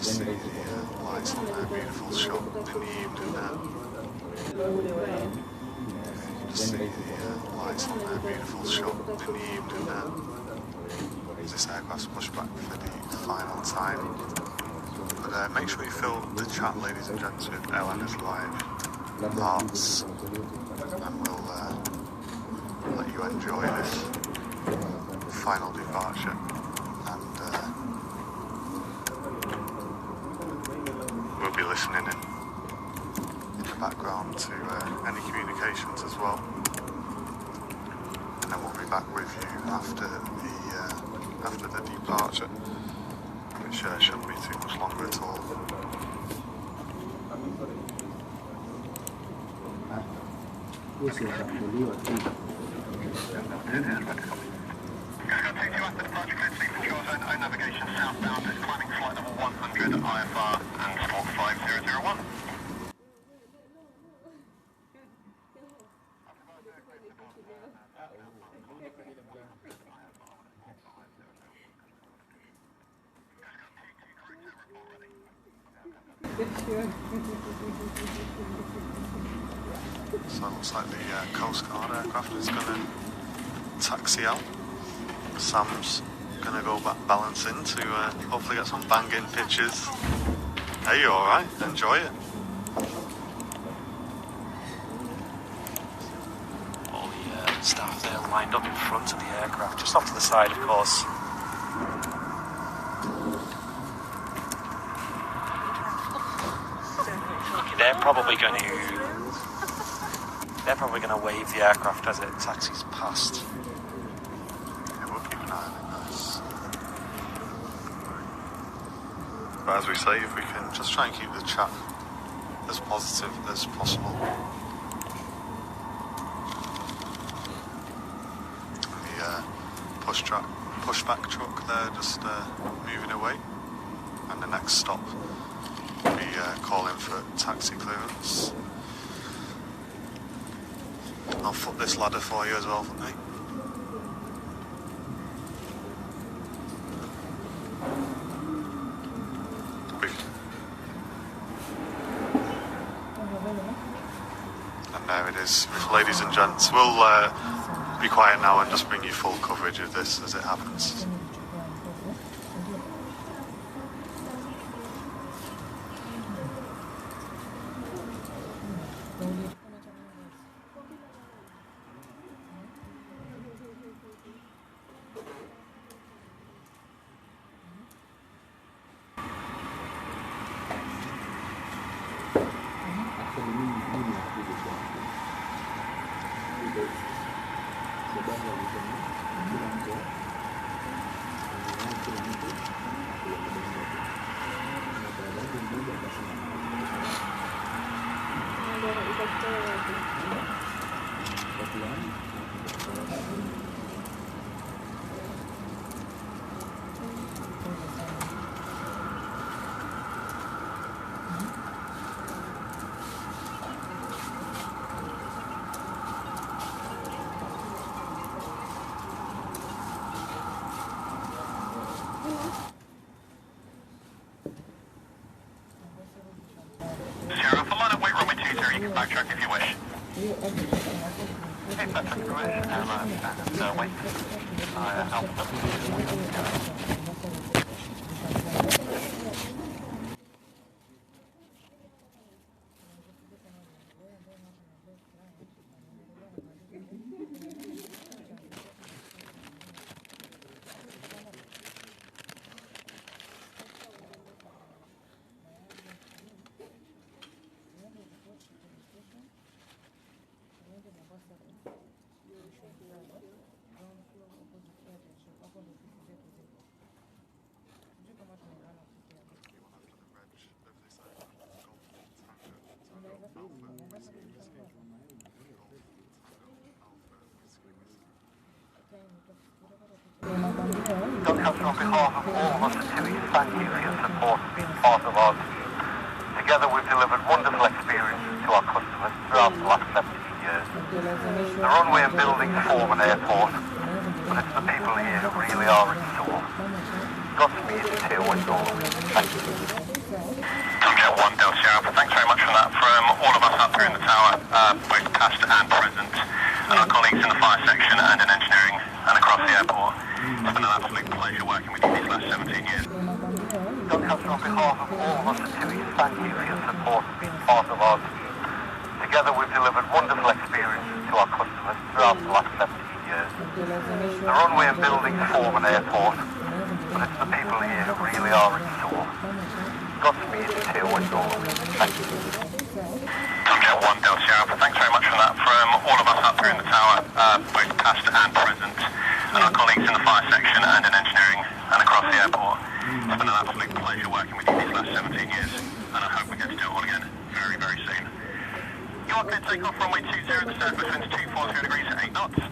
see the lights on their beautiful shot in the evening now. Just see the lights on their beautiful shot in the evening now. This aircraft's pushed back for the final time. But make sure you fill the chat, ladies and gents, with LN's live hearts, and we'll let you enjoy this final departure. And we'll be listening in the background to any communications as well. And then we'll be back with you after the departure, which shouldn't be too much longer at all. Navigation southbound is climbing flight level 100 IFR and squawk 5001. So it looks like the Coast Guard aircraft is going to taxi out. Sam's going to go back balancing to hopefully get some banging pictures. Hey, you alright? Enjoy it. All the staff there lined up in front of the aircraft, just off to the side, of course. They're probably going to wave the aircraft as it taxis past. Yeah, we'll keep an eye on it, guys. But as we say, if we can just try and keep the chat as positive as possible. The pushback truck there just moving away, and the next stop will be calling for taxi clearance. I'll foot this ladder for you as well for me. And there it is, ladies and gents. We'll be quiet now and just bring you full coverage of this as it happens. Sheriff, a lot of weight runway 20, you can backtrack if you wish. Hey, that's Cries, airline standard weight. Doncaster, on behalf of all of us at TUI, thank you for your support and being part of our team. Together we've delivered wonderful experiences to our customers throughout the last 17 years. The runway and buildings form an airport, but it's the people here who really are its soul. Godspeed and tailwinds all the way. Thank you. Tomcat 1 Delta Sierra, thanks very much for that from all of us up here in the tower, both past and present, and our colleagues in the fire section and in engineering and across the airport. It's been an absolute pleasure working with you these last 17 years. Doncaster, on behalf of all of us at TUI, thank you for your support and being part of our team. Together we've delivered wonderful experiences to our customers throughout the last 17 years. The runway and buildings form an airport, but it's the people here who really are its soul. Godspeed and tailwinds all the way. Thank you. Tomcat 1 Delta Sierra, thanks very much for that from all of us up here in the tower, both past and present, and our colleagues in the fire section and in engineering and across the airport. It's been an absolute pleasure working with you these last 17 years, and I hope we get to do it all again very, very soon. You are clear to take off runway 20 at the surface winds 240 degrees at 8 knots.